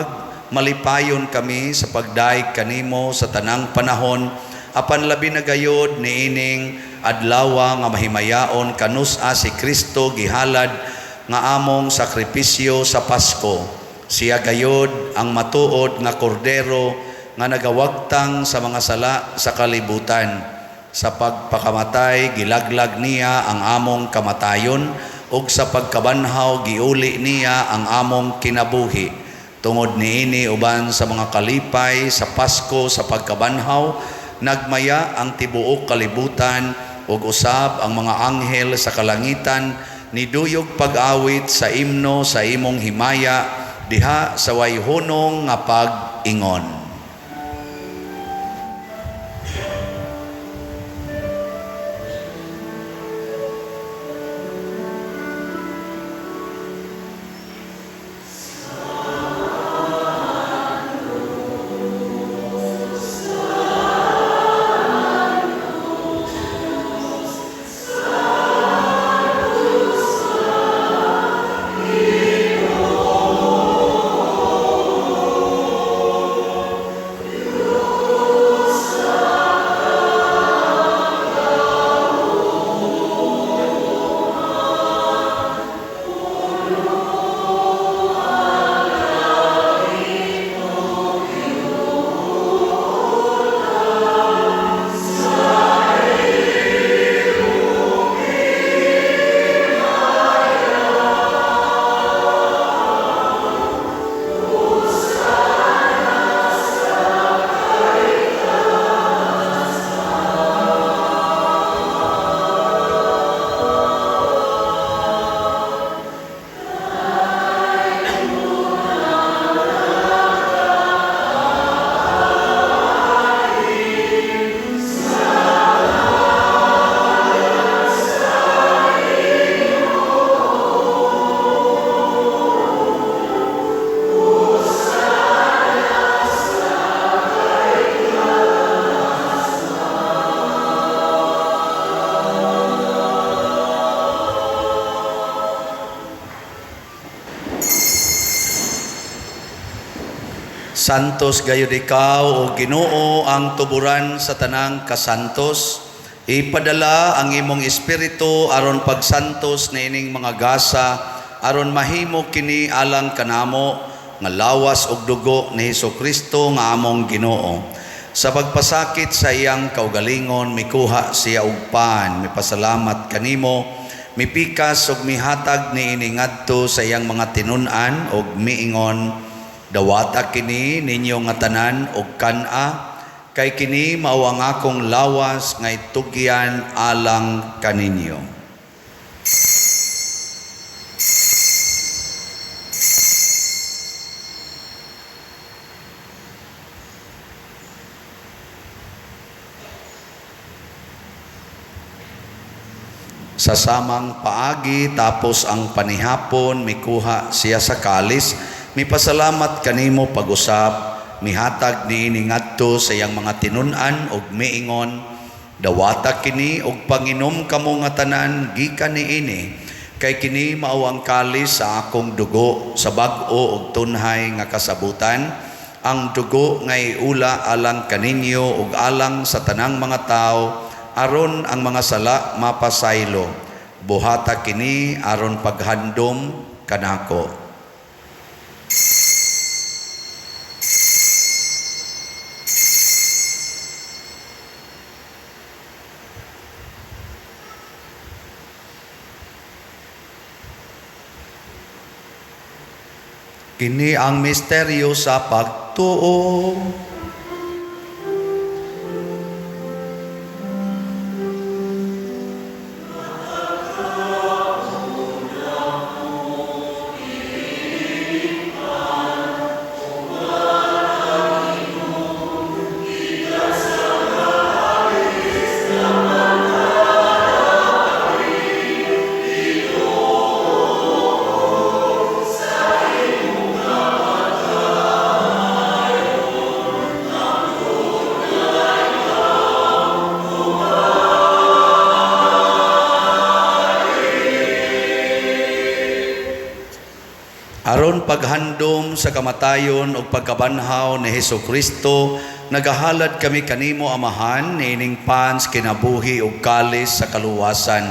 malipayon kami sa pagdaig kanimo sa tanang panahon, apan labi na gayud niining adlaw nga mahimayaon kanus-a si Kristo gihalad nga among sakripisyo sa Pasko. Siya gayud ang matuod nga kordero nga nagawagtang sa mga sala sa kalibutan. Sa pagpakamatay, gilaglag niya ang among kamatayon, ug sa pagkabanhaw, giuli niya ang among kinabuhi. Tungod niini uban sa mga kalipay sa Pasko sa pagkabanhaw, nagmaya ang tibuok kalibutan, ug usab ang mga anghel sa kalangitan, niduyog pag-awit sa imno sa imong himaya, diha sa wayhunong nga pag-ingon. Santos gayud ikaw o Ginoo ang tuburan sa tanang kasantos. Ipadala ang imong espiritu aron pagsantos niining mga gasa aron mahimo kini alang kanamo nga lawas ug dugo ni Hesukristo nga among Ginoo. Sa pagpasakit sa iyang kaugalingon mikuha siya og pan, mipasalamat kanimo, mipikas ug mihatag niini ngadto sa iyang mga tinun-an ug miingon, dawata kini ninyo nga tanan og kan-a, kay kini mao ang akong lawas nga itugyan alang kaninyo. Sa samang paagi tapos ang panihapon mikuha siya sa kalis, mipasalamat kanimo pag-usap, mihatag niini ngadto sa iyang mga tinun-an ug miingon, dawata kini og panginom kamo nga tanan gikan niini, kay kini mao ang kalis sa akong dugo sa bag-o ug tunhay nga kasabutan. ang dugo ngay ula alang kaninyo ug alang sa tanang mga tao aron ang mga sala mapasaylo. Buhata kini aron paghandom kanako. Kini ang misteryo sa pagtuo. Aron paghandom sa kamatayon ug pagkabanhaw ni Hesukristo, nagahalad kami kanimo Amahan niining pans kinabuhi ug kalis sa kaluwasan.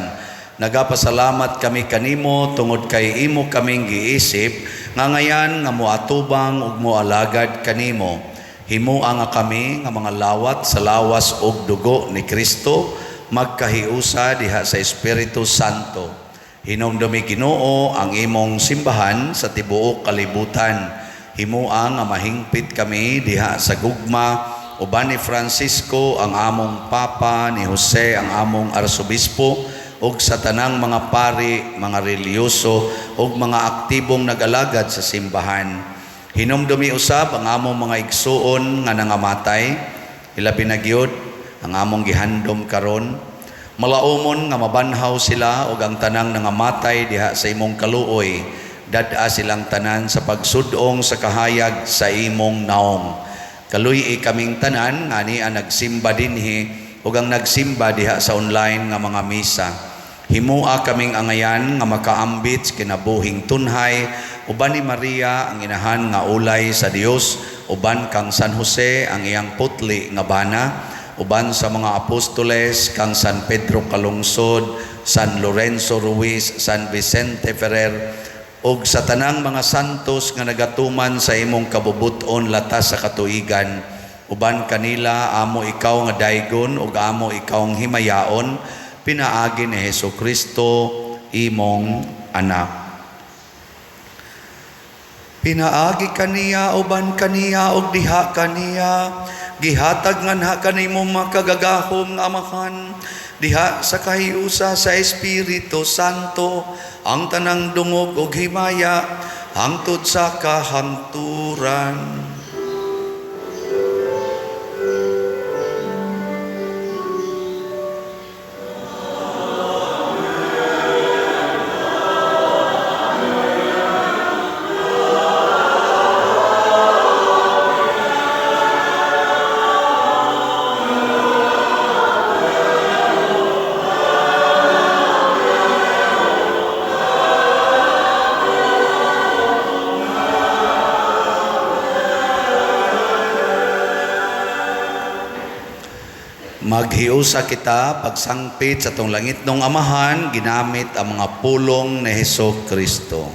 Nagapasalamat kami kanimo tungod kay imo kaming giisip nga ngayan nga moatubang ug moalagad kanimo. Himuang nga kami nga mga lawat sa lawas ug dugo ni Kristo magkahiusa diha sa Espiritu Santo. Hinumdumi Ginoo ang imong simbahan sa tibuok kalibutan. Himuang nga mahingpit kami diha sa gugma uban ni Francisco ang among Papa, ni Jose ang among Arsobispo ug sa tanang mga pari, mga reliyoso ug mga aktibong nag-alagad sa simbahan. Hinumdumi usab ang among mga igsuon nga nangamatay, ilabi na gyud ang among gihandom karon. Malaumon nga mabanhaw sila ug ang tanang nangamatay diha sa imong kaluoy, dad-a silang tanan sa pagsudong sa kahayag sa imong naong. Kaluy kaming tanan nga niya nagsimba dinhi ug ang nagsimba diha sa online nga mga misa. Himua kaming angayan nga makaambit kinabuhing tunhay uban ni Maria ang inahan nga ulay sa Dios, uban kang San Jose ang iyang putli nga bana, uban sa mga apostoles kang San Pedro Calungsod, San Lorenzo Ruiz, San Vicente Ferrer, ug sa tanang mga santos nga nagatuman sa imong kabubuton latas sa katuigan. Uban kanila amo ikaw nga daygon ug amo ikaw ang himayaon, pinaagi ni Hesukristo imong anak. Pinaagi kaniya uban kaniya ug diha kaniya, gihatag nganha kanimo makagagahom nga Amahan, diha sa kahiusa sa Espiritu Santo, ang tanang dungog ug himaya hangtod sa kahangturan. Maghiusa kita pagsangpit sa tong langit ng Amahan ginamit ang mga pulong ni Hesukristo.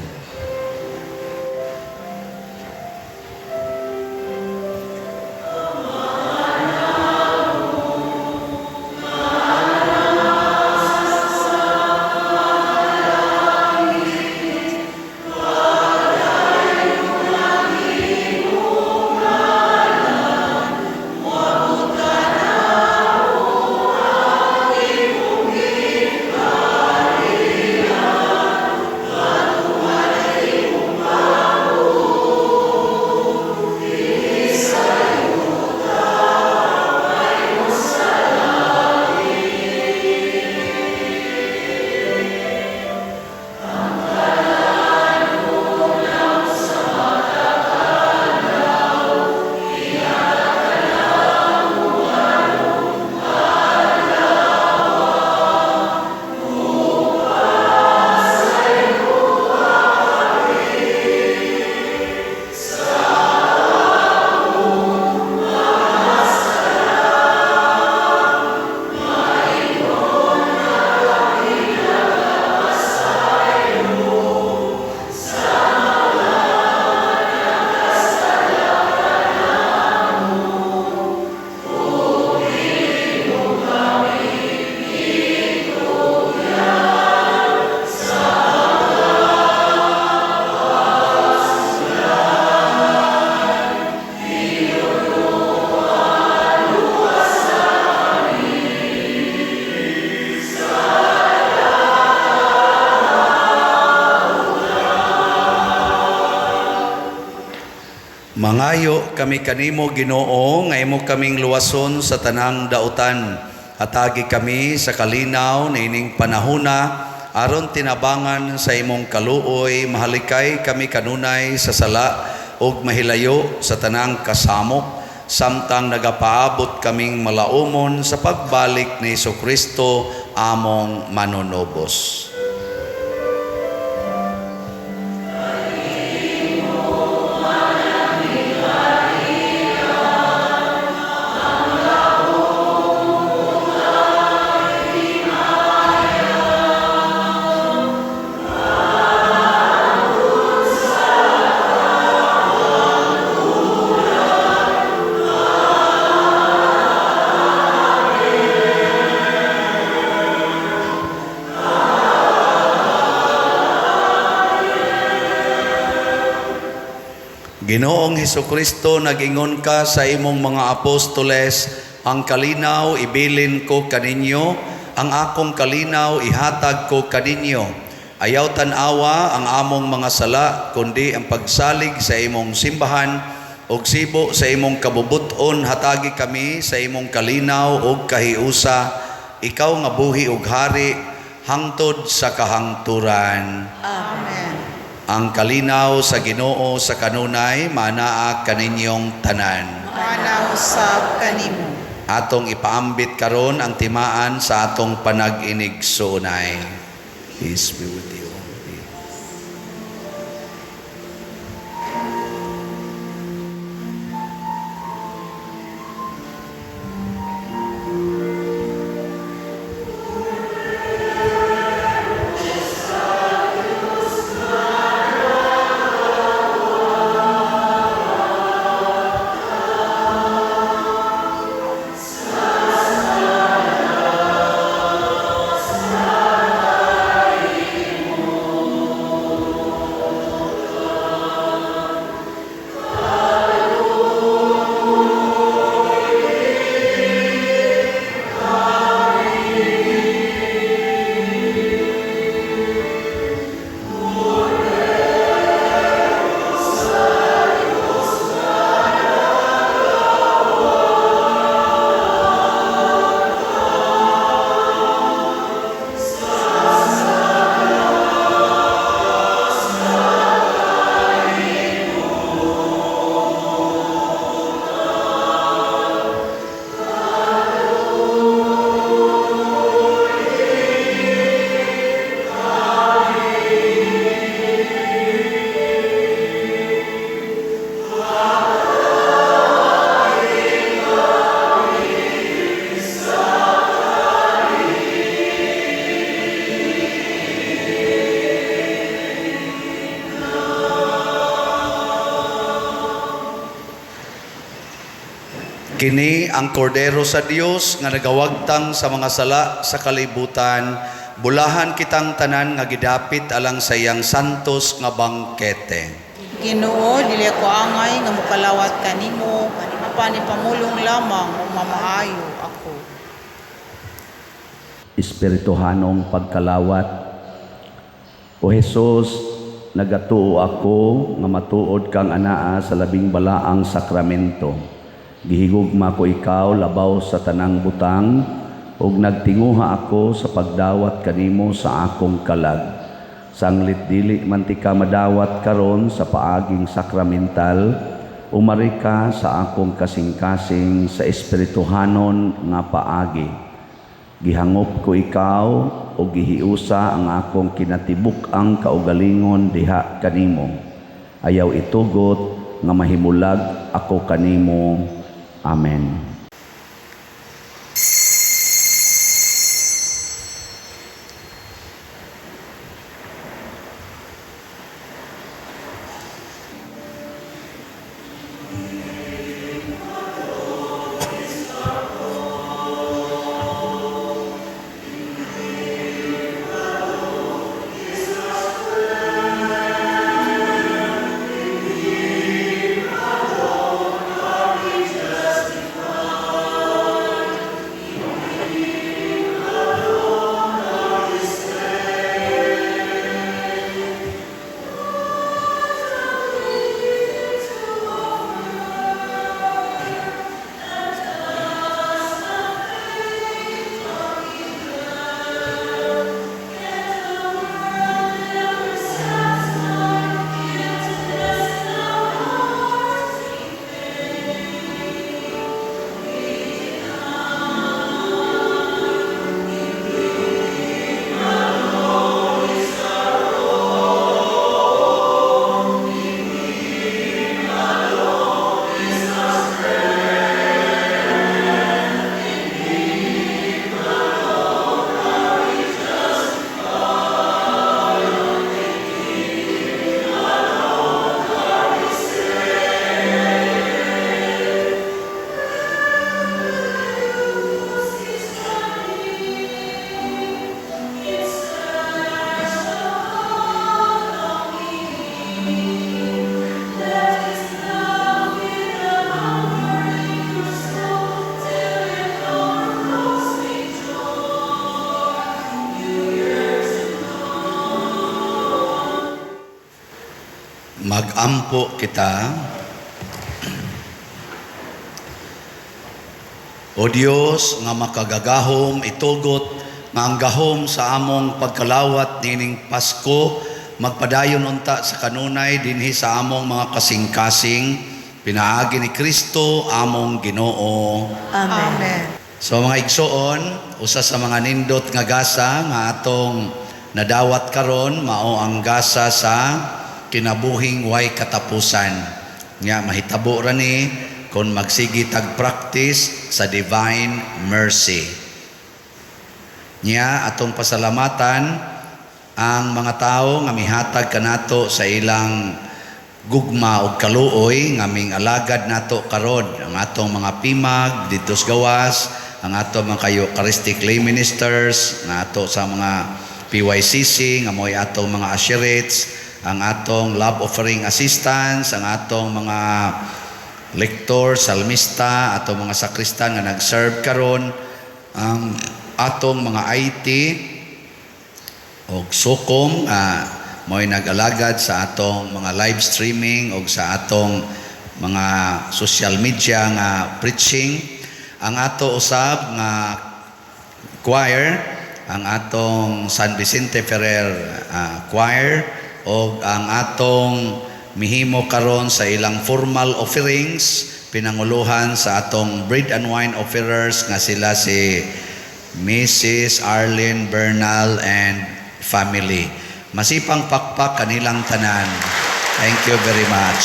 Mangayo kami kanimo Ginoo nga imo kaming luwason sa tanang dautan. Hatagi kami sa kalinaw na ining panahona aron tinabangan sa imong kaluoy, mahalikay kami kanunay sa sala ug mahilayo sa tanang kasamok samtang nagapaabot kaming malaumon sa pagbalik ni Jesucristo among manunobos. Ginoong Hesukristo, nag-ingon ka sa imong mga apostoles, ang kalinaw ibilin ko kaninyo, ang akong kalinaw ihatag ko kaninyo. Ayaw tanawa ang among mga sala, kundi ang pagsalig sa imong simbahan, og sibo sa imong kabubuton hatagi kami sa imong kalinaw og kahiusa, ikaw nga buhi ug hari, hangtod sa kahangturan. Amen. Ang kalinaw sa Ginoo sa kanunay, manaa kaninyong tanan. Manaw sa kanimo. Atong ipaambit karon ang timaan sa atong panag-inigsuunay. Peace be with you. Kini ang kordero sa Dios nga nagawagtang sa mga sala sa kalibutan. Bulahan kitang tanan nga gidapit alang sa iyang santos nga bangkete. Ginoo, dili ko angay nga mukalawat kanimo, apan ipamulong lamang o mamaayo ako. Espirituhanong pagkalawat. O Jesus, nagatuo ako nga matuod kang anaa sa labing balaang sakramento. Gihigugma ko ikaw labaw sa tanang butang, ug nagtinguha ako sa pagdawat kanimo sa akong kalag. Sanglit dili man ti ka madawat karon sa paaging sakramental, umari ka sa akong kasing-kasing sa espirituhanon nga paagi. Gihangop ko ikaw o gihiusa ang akong kinatibuk-ang kaugalingon diha kanimo. Ayaw itugot nga mahimulag ako kanimo. Amen. Magampo kita. O Dios nga makagagahom itugot nga ang gahom sa among pagkalawat nining Pasko magpadayon unta sa kanunay dinhi sa among mga kasing-kasing pinaagi ni Kristo among Ginoo. Amen. So mga igsoon, usa sa mga nindot nga gasa nga atong nadawat karon mao ang gasa sa kinabuhing way katapusan. Nga mahitabo ra ni kung magsigi tag-practice sa divine mercy. Nya atong pasalamatan ang mga tao nga mihatag kanato sa ilang gugma o kaluoy nga ming alagad nato karon, ang atong mga pimag dito sa gawas, ang atong mga Eucharistic lay ministers nga ato sa mga PYCC nga mo'y atong mga usherates, ang atong love offering assistants, ang atong mga lektor, salmista, atong mga sakristan nga nag-serve karon, ang atong mga IT o sukom mo'y nag-alagad sa atong mga live streaming o sa atong mga social media nga preaching, ang ato usab nga choir, ang atong San Vicente Ferrer choir o ang atong mihimo karon sa ilang formal offerings pinanguluhan sa atong bread and wine offerers nga sila si Mrs. Arlene Bernal and family. Masipang pakpak kanilang tanan. Thank you very much.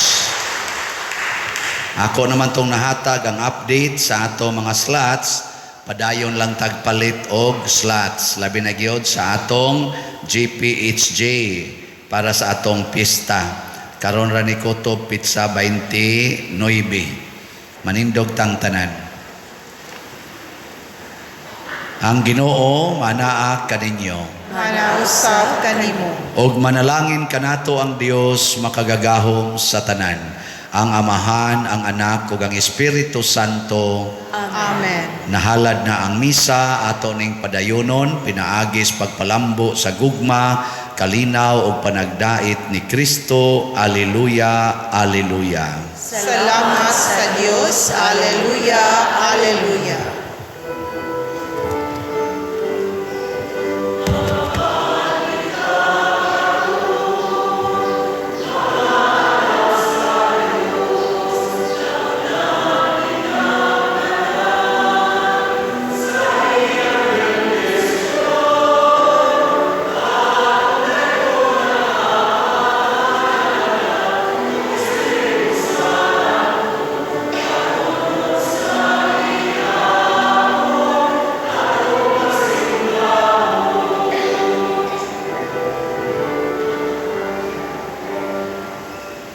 Ako naman tong nahatag ang update sa ato mga slots. Padayon lang tagpalit og slots. Labi na gyud sa atong GPHJ para sa atong pista. Karon ra ni Kutob Pizza 29. Manindog tang tanan. Ang Ginoo manaa kaninyo. Manausab kanimo. Og manalangin kanato ang Dios makagagahom sa tanan. Ang Amahan, ang Anak ug ang Espiritu Santo. Amen. Nahalad na ang misa ato ning padayonon pinaagis pagpalambo sa gugma, kalinaw ug panagdait ni Kristo. Alleluia, alleluia. Salamat sa Dios. Alleluia, alleluia.